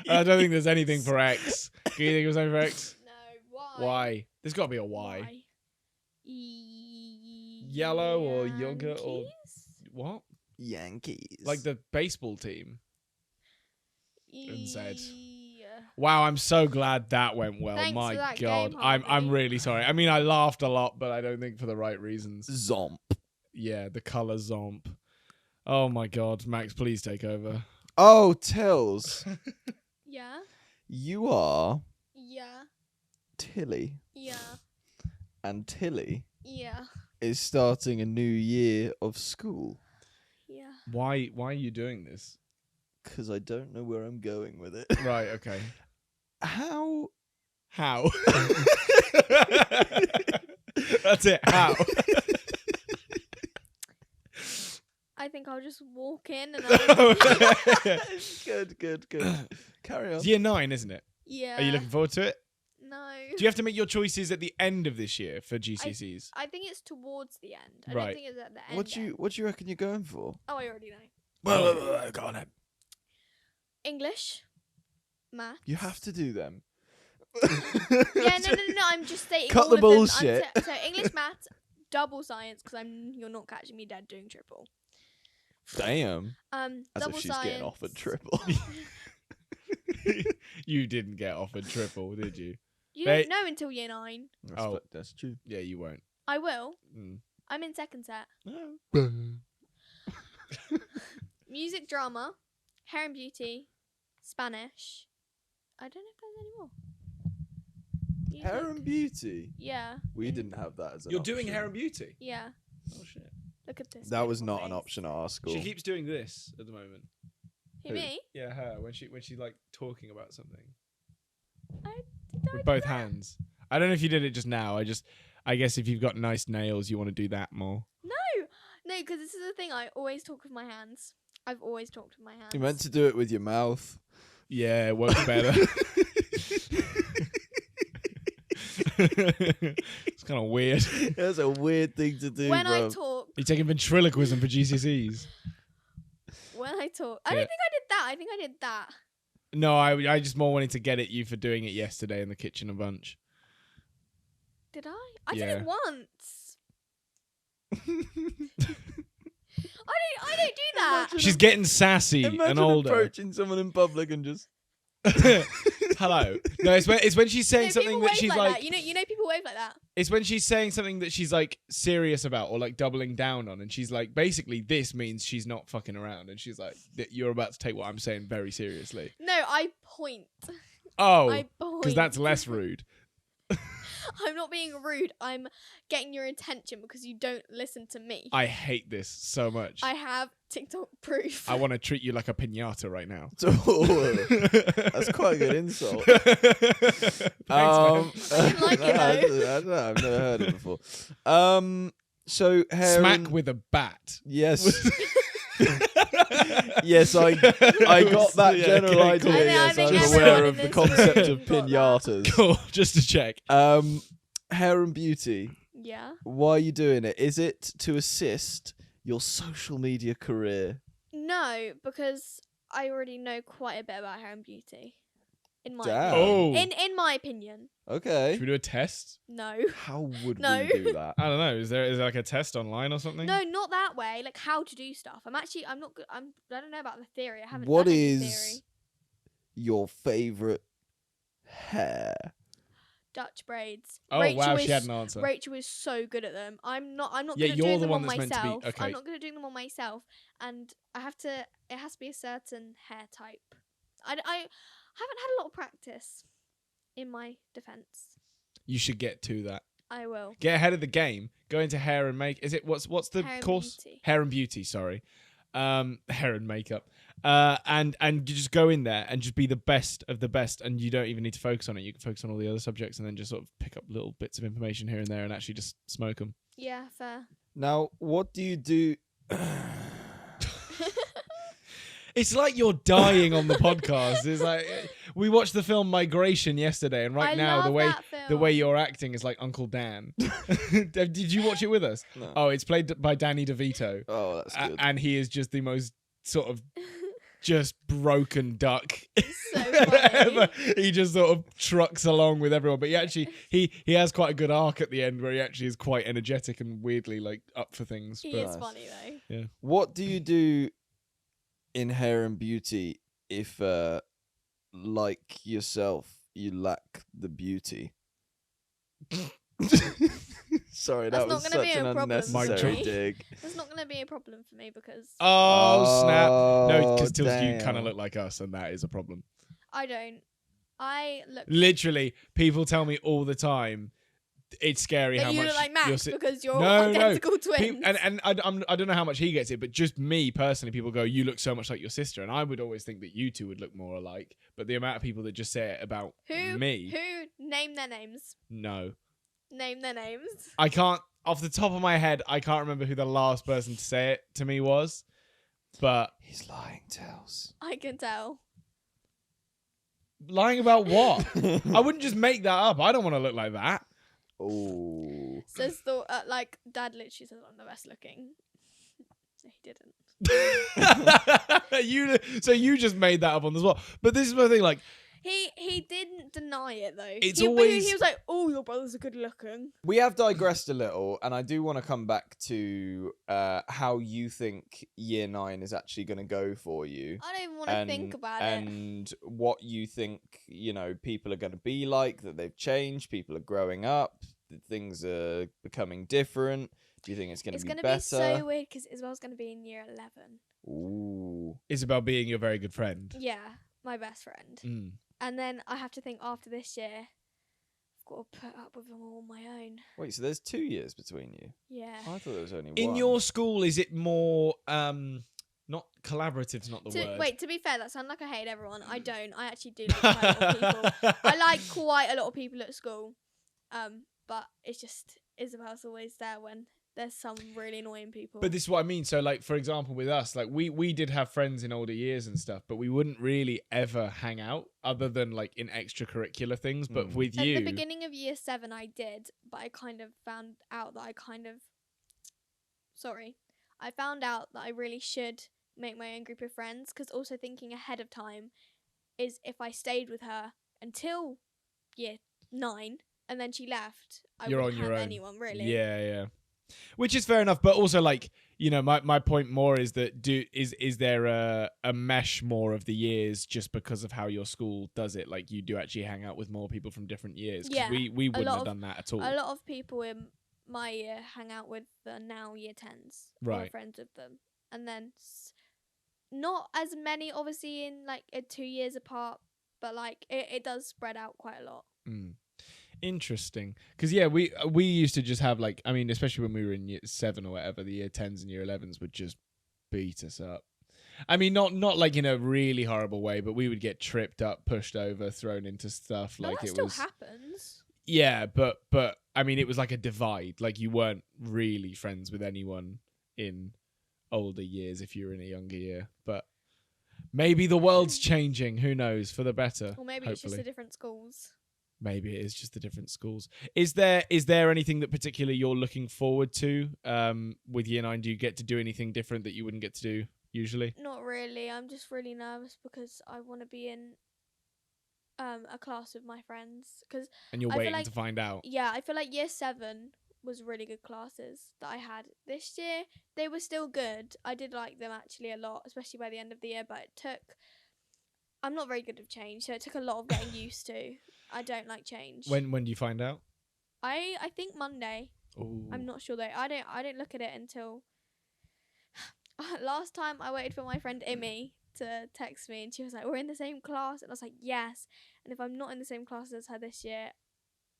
[SPEAKER 3] I don't think there's anything for X. Can you think of something for X?
[SPEAKER 2] No, Y.
[SPEAKER 3] Y. There's got to be a Y.
[SPEAKER 2] Y.
[SPEAKER 3] Yellow or yogurt or
[SPEAKER 2] Yankees?
[SPEAKER 3] what?
[SPEAKER 1] Yankees.
[SPEAKER 3] Like the baseball team. And said-
[SPEAKER 2] Yeah.
[SPEAKER 3] Wow, I'm so glad that went well.
[SPEAKER 2] Thanks
[SPEAKER 3] My
[SPEAKER 2] for that
[SPEAKER 3] God,
[SPEAKER 2] game,
[SPEAKER 3] I'm
[SPEAKER 2] Harvey.
[SPEAKER 3] really sorry. I mean, I laughed a lot, but I don't think for the right reasons.
[SPEAKER 1] Zomp.
[SPEAKER 3] Yeah, the color zomp. Oh my God, Max, please take over.
[SPEAKER 1] Oh, Tills.
[SPEAKER 2] Yeah.
[SPEAKER 1] You are
[SPEAKER 2] Yeah.
[SPEAKER 1] Tilly.
[SPEAKER 2] Yeah.
[SPEAKER 1] And Tilly
[SPEAKER 2] Yeah.
[SPEAKER 1] is starting a new year of school.
[SPEAKER 2] Yeah.
[SPEAKER 3] Why are you doing this?
[SPEAKER 1] Because I don't know where I'm going with it.
[SPEAKER 3] Right, okay.
[SPEAKER 1] How?
[SPEAKER 3] How? That's it. How?
[SPEAKER 2] I think I'll just walk in and I'll...
[SPEAKER 1] Good. Carry on.
[SPEAKER 3] It's year 9, isn't it?
[SPEAKER 2] Yeah.
[SPEAKER 3] Are you looking forward to it?
[SPEAKER 2] No.
[SPEAKER 3] Do you have to make your choices at the end of this year for GCSEs?
[SPEAKER 2] I think it's towards the end. I
[SPEAKER 3] Right.
[SPEAKER 2] don't think it's at the end.
[SPEAKER 1] What do you reckon you're going for?
[SPEAKER 2] Oh, I already know.
[SPEAKER 1] Go on then.
[SPEAKER 2] English. Math.
[SPEAKER 1] You have to do them.
[SPEAKER 2] Yeah, no. I'm just stating
[SPEAKER 1] Cut
[SPEAKER 2] all
[SPEAKER 1] the
[SPEAKER 2] of them
[SPEAKER 1] bullshit.
[SPEAKER 2] So English, math, double science, because you're not catching me dead doing triple.
[SPEAKER 1] Damn. As
[SPEAKER 2] Double
[SPEAKER 1] if she's
[SPEAKER 2] science.
[SPEAKER 1] getting offered triple.
[SPEAKER 3] You didn't get offered triple, did you?
[SPEAKER 2] You
[SPEAKER 3] They-
[SPEAKER 2] don't know until year 9.
[SPEAKER 1] That's true.
[SPEAKER 3] Yeah, you won't.
[SPEAKER 2] I will.
[SPEAKER 3] Mm.
[SPEAKER 2] I'm in second set. Music, drama, hair and beauty, Spanish. I don't know if there's any more.
[SPEAKER 1] Hair
[SPEAKER 2] Music.
[SPEAKER 1] and beauty.
[SPEAKER 2] Yeah.
[SPEAKER 1] We didn't have that as an
[SPEAKER 3] You're doing
[SPEAKER 1] option.
[SPEAKER 3] hair and beauty?
[SPEAKER 2] Yeah.
[SPEAKER 3] Oh, shit.
[SPEAKER 2] Look at this.
[SPEAKER 1] That was
[SPEAKER 2] beautiful
[SPEAKER 1] not an
[SPEAKER 2] face.
[SPEAKER 1] option at our school.
[SPEAKER 3] She keeps doing this at the moment.
[SPEAKER 2] Who,
[SPEAKER 1] Who?
[SPEAKER 2] me?
[SPEAKER 3] Yeah, her. When she like talking about something.
[SPEAKER 2] Did I
[SPEAKER 3] With
[SPEAKER 2] do
[SPEAKER 3] both
[SPEAKER 2] that?
[SPEAKER 3] hands. I don't know if you did it just now. I guess if you've got nice nails, you want to do that more.
[SPEAKER 2] No, because this is the thing. I always talk with my hands. I've always talked with my hands.
[SPEAKER 1] You meant to do it with your mouth.
[SPEAKER 3] Yeah, it works better. It's kind of weird.
[SPEAKER 1] That's a weird thing to do,
[SPEAKER 2] when
[SPEAKER 1] bro.
[SPEAKER 2] I talk.
[SPEAKER 3] You're taking ventriloquism for GCSEs.
[SPEAKER 2] When I talk. I
[SPEAKER 3] Yeah.
[SPEAKER 2] don't think I did that. I think I did that.
[SPEAKER 3] No, I just more wanted to get at you for doing it yesterday in the kitchen a bunch.
[SPEAKER 2] Did I? I did
[SPEAKER 3] Yeah.
[SPEAKER 2] it once. I don't do that.
[SPEAKER 1] Imagine
[SPEAKER 3] She's getting sassy
[SPEAKER 1] Imagine
[SPEAKER 3] and older.
[SPEAKER 1] approaching someone in public and just.
[SPEAKER 3] Hello. No, it's when she's saying
[SPEAKER 2] No,
[SPEAKER 3] something
[SPEAKER 2] people
[SPEAKER 3] that
[SPEAKER 2] wave
[SPEAKER 3] she's
[SPEAKER 2] like
[SPEAKER 3] like.
[SPEAKER 2] that. You know people wave like that.
[SPEAKER 3] It's when she's saying something that she's like serious about or like doubling down on, and she's like, basically, this means she's not fucking around, and she's like, you're about to take what I'm saying very seriously.
[SPEAKER 2] No, I point.
[SPEAKER 3] Oh,
[SPEAKER 2] I point.
[SPEAKER 3] because that's less rude.
[SPEAKER 2] I'm not being rude. I'm getting your attention because you don't listen to me.
[SPEAKER 3] I hate this so much.
[SPEAKER 2] I have TikTok proof.
[SPEAKER 3] I want to treat you like a piñata right now.
[SPEAKER 1] That's quite a good insult.
[SPEAKER 3] Thanks, man.
[SPEAKER 2] I didn't like it,
[SPEAKER 1] I
[SPEAKER 2] though.
[SPEAKER 1] don't know. I've never heard it before. So hair
[SPEAKER 3] Smack
[SPEAKER 1] and-
[SPEAKER 3] with a bat.
[SPEAKER 1] Yes. Yes, I got that
[SPEAKER 3] Yeah,
[SPEAKER 1] general
[SPEAKER 3] okay,
[SPEAKER 1] idea.
[SPEAKER 3] cool.
[SPEAKER 1] Yes,
[SPEAKER 2] think
[SPEAKER 1] I'm
[SPEAKER 2] everyone
[SPEAKER 1] aware
[SPEAKER 2] in
[SPEAKER 1] of the
[SPEAKER 2] this
[SPEAKER 1] concept
[SPEAKER 2] room
[SPEAKER 1] of
[SPEAKER 2] got that.
[SPEAKER 1] pinatas.
[SPEAKER 3] Cool, just to check.
[SPEAKER 1] Hair and beauty.
[SPEAKER 2] Yeah.
[SPEAKER 1] Why are you doing it? Is it to assist your social media career?
[SPEAKER 2] No, because I already know quite a bit about hair and beauty. In my
[SPEAKER 1] Damn.
[SPEAKER 3] Oh.
[SPEAKER 2] in my opinion,
[SPEAKER 1] Okay.
[SPEAKER 3] Should we do a test?
[SPEAKER 2] no.
[SPEAKER 1] How would
[SPEAKER 2] No.
[SPEAKER 1] we do that?
[SPEAKER 3] I don't know. Is there like a test online or something?
[SPEAKER 2] No, not that way. Like how to do stuff. I'm not good. I don't know about the theory. I haven't
[SPEAKER 1] What
[SPEAKER 2] done any
[SPEAKER 1] is
[SPEAKER 2] theory.
[SPEAKER 1] your favorite hair?
[SPEAKER 2] Dutch braids.
[SPEAKER 3] Oh
[SPEAKER 2] Rachel
[SPEAKER 3] wow,
[SPEAKER 2] is,
[SPEAKER 3] she had an answer.
[SPEAKER 2] Rachel is so good at them. I'm not
[SPEAKER 3] Yeah,
[SPEAKER 2] good at
[SPEAKER 3] you're
[SPEAKER 2] doing
[SPEAKER 3] the
[SPEAKER 2] them
[SPEAKER 3] one
[SPEAKER 2] on
[SPEAKER 3] that's meant to be-
[SPEAKER 2] myself.
[SPEAKER 3] okay.
[SPEAKER 2] I'm not good at doing them on myself, and I have to. It has to be a certain hair type. I haven't had a lot of practice. In my defense,
[SPEAKER 3] You should get to that.
[SPEAKER 2] I will.
[SPEAKER 3] Get ahead of the game. Go into hair and make. Is it what's the
[SPEAKER 2] Hair and
[SPEAKER 3] course?
[SPEAKER 2] beauty.
[SPEAKER 3] Hair and beauty. Sorry, hair and makeup. And you just go in there and just be the best of the best, and you don't even need to focus on it. You can focus on all the other subjects, and then just sort of pick up little bits of information here and there, and actually just smoke them.
[SPEAKER 2] Yeah, fair.
[SPEAKER 1] Now, what do you do?
[SPEAKER 3] It's like you're dying on the podcast. It's like we watched the film Migration yesterday, and right
[SPEAKER 2] I
[SPEAKER 3] now
[SPEAKER 2] love that
[SPEAKER 3] the
[SPEAKER 2] film.
[SPEAKER 3] way you're acting is like Uncle Dan. Did you watch it with us?
[SPEAKER 1] No.
[SPEAKER 3] Oh, it's played by Danny DeVito.
[SPEAKER 1] Oh, that's good.
[SPEAKER 3] And he is just the most sort of just broken duck.
[SPEAKER 2] so funny.
[SPEAKER 3] He just sort of trucks along with everyone, but he has quite a good arc at the end where he actually is quite energetic and weirdly like up for things.
[SPEAKER 2] He
[SPEAKER 3] But
[SPEAKER 2] is
[SPEAKER 1] Nice.
[SPEAKER 2] funny though.
[SPEAKER 1] What do you do in hair and beauty if, like yourself, you lack the beauty? Sorry,
[SPEAKER 2] That's
[SPEAKER 1] that
[SPEAKER 2] not
[SPEAKER 1] was
[SPEAKER 2] gonna be
[SPEAKER 1] such
[SPEAKER 2] a
[SPEAKER 1] an
[SPEAKER 2] problem
[SPEAKER 3] for
[SPEAKER 1] unnecessary
[SPEAKER 3] me.
[SPEAKER 1] dig.
[SPEAKER 2] That's not going to be a problem for me because
[SPEAKER 3] oh snap! No, because
[SPEAKER 1] Oh,
[SPEAKER 3] Tills, you kind
[SPEAKER 1] damn.
[SPEAKER 3] of look like us, and that is a problem.
[SPEAKER 2] I don't. I look.
[SPEAKER 3] Literally, people tell me all the time. It's scary
[SPEAKER 2] That
[SPEAKER 3] how
[SPEAKER 2] you
[SPEAKER 3] much
[SPEAKER 2] look like
[SPEAKER 3] you're
[SPEAKER 2] Max because you're
[SPEAKER 3] No, no.
[SPEAKER 2] identical twins.
[SPEAKER 3] And I don't know how much he gets it, but just me personally, people go, "You look so much like your sister," and I would always think that you two would look more alike. But the amount of people that just say it about me,
[SPEAKER 2] Who name their names?
[SPEAKER 3] no,
[SPEAKER 2] Name their names.
[SPEAKER 3] I can't. Off the top of my head, I can't remember who the last person to say it to me was. But
[SPEAKER 1] He's lying, Tails.
[SPEAKER 2] I can tell.
[SPEAKER 3] lying about what? I wouldn't just make that up. I don't want to look like that.
[SPEAKER 1] Oh.
[SPEAKER 2] Says the like Dad literally says I'm the best looking. No, he didn't.
[SPEAKER 3] So you just made that up on the spot. But this is my thing, like
[SPEAKER 2] He didn't deny it though.
[SPEAKER 3] It's
[SPEAKER 2] he
[SPEAKER 3] always-
[SPEAKER 2] was like, "Oh, your brothers are good looking."
[SPEAKER 1] We have digressed a little, and I do want to come back to how you think year 9 is actually going to go for you.
[SPEAKER 2] I don't even want to think about it.
[SPEAKER 1] And what you think, people are going to be like, that they've changed, people are growing up, that things are becoming different. Do you think it's going
[SPEAKER 2] It's
[SPEAKER 1] to be
[SPEAKER 2] going to
[SPEAKER 1] better?
[SPEAKER 2] be so weird because Isabel's going to be in year 11.
[SPEAKER 1] Ooh.
[SPEAKER 3] Isabel being your very good friend.
[SPEAKER 2] Yeah, my best friend.
[SPEAKER 3] Mm.
[SPEAKER 2] And then I have to think after this year, I've got to put up with them all on my own.
[SPEAKER 1] Wait, so there's 2 years between you?
[SPEAKER 2] Yeah.
[SPEAKER 1] I thought there was only
[SPEAKER 3] In
[SPEAKER 1] one.
[SPEAKER 3] your school, is it more not collaborative's not the word.
[SPEAKER 2] Wait, to be fair, that sounds like I hate everyone. I don't. I actually do like quite a lot of people. I like quite a lot of people at school. But it's just Isabel's always there when there's some really annoying people.
[SPEAKER 3] But this is what I mean. So, like, for example, with us, like, we did have friends in older years and stuff, but we wouldn't really ever hang out other than, like, in extracurricular things. But with
[SPEAKER 2] At
[SPEAKER 3] you...
[SPEAKER 2] the beginning of year 7, I did, but I kind of found out that I found out that I really should make my own group of friends, because also thinking ahead of time is if I stayed with her until year 9 and then she left, I
[SPEAKER 3] You're
[SPEAKER 2] wouldn't
[SPEAKER 3] on your
[SPEAKER 2] have
[SPEAKER 3] own.
[SPEAKER 2] anyone really.
[SPEAKER 3] Yeah, yeah. Which is fair enough, but also, like, my point more is that is there a mesh more of the years just because of how your school does it? Like, you do actually hang out with more people from different years. 'Cause
[SPEAKER 2] Yeah,
[SPEAKER 3] we wouldn't have done that at all.
[SPEAKER 2] A lot of people in my year hang out with the now year 10s.
[SPEAKER 3] Right.
[SPEAKER 2] Or friends with them. And then not as many, obviously, in like 2 years apart, but like it does spread out quite a lot.
[SPEAKER 3] Mm. Interesting, because yeah, we used to just have, like, I mean, especially when we were in year 7 or whatever, the year 10s and year 11s would just beat us up. I mean, not like in a really horrible way, but we would get tripped up, pushed over, thrown into stuff.
[SPEAKER 2] But
[SPEAKER 3] Like,
[SPEAKER 2] that
[SPEAKER 3] it
[SPEAKER 2] still
[SPEAKER 3] was
[SPEAKER 2] happens.
[SPEAKER 3] yeah, but I mean, it was like a divide. Like, you weren't really friends with anyone in older years if you were in a younger year. But maybe the world's changing. Who knows? For the better.
[SPEAKER 2] Or maybe it's just
[SPEAKER 3] hopefully.
[SPEAKER 2] the different schools.
[SPEAKER 3] Maybe it is just the different schools. Is there anything that particularly you're looking forward to with year 9? Do you get to do anything different that you wouldn't get to do usually?
[SPEAKER 2] Not really. I'm just really nervous because I want to be in a class with my friends. Cause
[SPEAKER 3] And you're
[SPEAKER 2] I feel
[SPEAKER 3] waiting
[SPEAKER 2] like-
[SPEAKER 3] to find out.
[SPEAKER 2] yeah, I feel like year 7 was really good classes that I had. This year, they were still good. I did like them actually a lot, especially by the end of the year, but I'm not very good with change, so it took a lot of getting used to. I don't like change.
[SPEAKER 3] When do you find out?
[SPEAKER 2] I think Monday.
[SPEAKER 3] Ooh.
[SPEAKER 2] I'm not sure though. I don't look at it until last time I waited for my friend Imi to text me, and she was like, "We're in the same class," and I was like, "Yes." And if I'm not in the same class as her this year,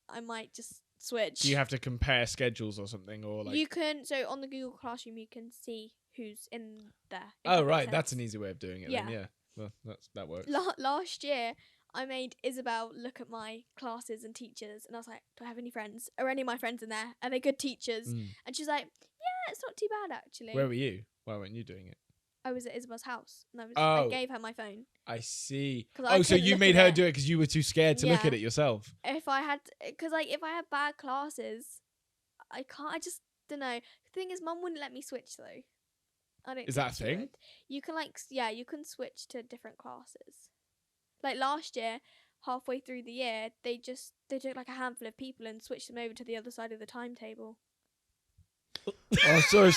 [SPEAKER 2] I might just switch.
[SPEAKER 3] Do you have to compare schedules or something, or like?
[SPEAKER 2] You can, so on the Google Classroom you can see who's in there. if
[SPEAKER 3] Oh
[SPEAKER 2] that makes
[SPEAKER 3] right, that's
[SPEAKER 2] sense.
[SPEAKER 3] an easy way of doing it.
[SPEAKER 2] Yeah.
[SPEAKER 3] Then, yeah. Well, that works.
[SPEAKER 2] Last year I made Isabel look at my classes and teachers, and I was like, "Do I have any friends? Are any of my friends in there? Are they good teachers?"
[SPEAKER 3] Mm.
[SPEAKER 2] And she's like, "Yeah, it's not too bad actually."
[SPEAKER 3] Where were you? Why weren't you doing it?
[SPEAKER 2] I was at Isabel's house, and I
[SPEAKER 3] Oh.
[SPEAKER 2] gave her my phone.
[SPEAKER 3] I see.
[SPEAKER 2] 'Cause I
[SPEAKER 3] Oh, so
[SPEAKER 2] couldn't
[SPEAKER 3] you
[SPEAKER 2] look
[SPEAKER 3] made
[SPEAKER 2] at
[SPEAKER 3] her
[SPEAKER 2] it.
[SPEAKER 3] do it because you were too scared to look
[SPEAKER 2] Yeah.
[SPEAKER 3] at it yourself.
[SPEAKER 2] If I had bad classes, I can't. I just don't know. The thing is, Mum wouldn't let me switch though. I don't.
[SPEAKER 3] Is
[SPEAKER 2] think
[SPEAKER 3] that a
[SPEAKER 2] she
[SPEAKER 3] thing?
[SPEAKER 2] would. You can you can switch to different classes. Like last year, halfway through the year, they took like a handful of people and switched them over to the other side of the timetable.
[SPEAKER 1] Oh, sorry.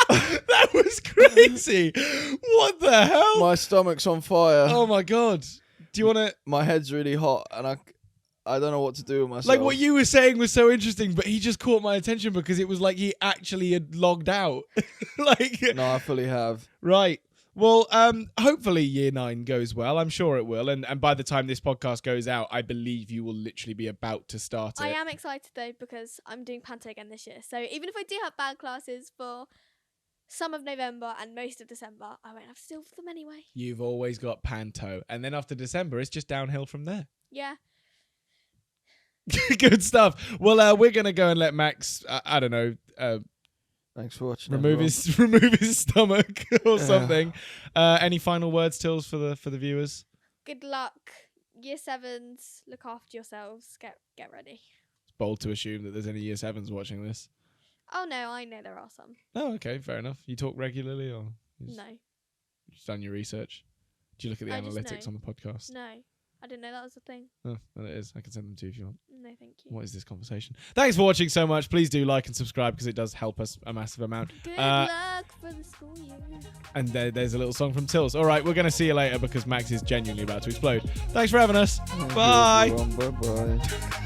[SPEAKER 3] That was crazy. What the hell?
[SPEAKER 1] My stomach's on fire.
[SPEAKER 3] Oh my god. Do you want to?
[SPEAKER 1] My head's really hot, and I don't know what to do with myself.
[SPEAKER 3] Like what you were saying was so interesting, but he just caught my attention because it was like he actually had logged out. Like
[SPEAKER 1] No, I fully have.
[SPEAKER 3] right. Well, hopefully year 9 goes well. I'm sure it will. And by the time this podcast goes out, I believe you will literally be about to start it.
[SPEAKER 2] I am excited though because I'm doing Panto again this year. So even if I do have bad classes for some of November and most of December, I won't have to deal with them anyway.
[SPEAKER 3] You've always got Panto. And then after December, it's just downhill from there.
[SPEAKER 2] Yeah.
[SPEAKER 3] Good stuff. Well, we're going to go and let Max, I don't know,
[SPEAKER 1] Thanks for watching.
[SPEAKER 3] remove his stomach or something. Any final words, Tills, for the viewers?
[SPEAKER 2] Good luck, year 7s. Look after yourselves. Get ready.
[SPEAKER 3] It's bold to assume that there's any year 7s watching this.
[SPEAKER 2] Oh no, I know there are some.
[SPEAKER 3] Oh, okay, fair enough. You talk regularly, or
[SPEAKER 2] No.
[SPEAKER 3] you've done your research? Do you look at the
[SPEAKER 2] I just
[SPEAKER 3] analytics
[SPEAKER 2] know.
[SPEAKER 3] on the podcast?
[SPEAKER 2] No. I didn't know that was a thing.
[SPEAKER 3] Oh, well, it is. I can send them to you if you want.
[SPEAKER 2] No, thank you.
[SPEAKER 3] What is this conversation? Thanks for watching so much. Please do like and subscribe because it does help us a massive amount.
[SPEAKER 2] Good luck for the school year.
[SPEAKER 3] And there's a little song from Tills. All right, we're going to see you later because Max is genuinely about to explode. Thanks for having us. Bye.
[SPEAKER 1] Bye.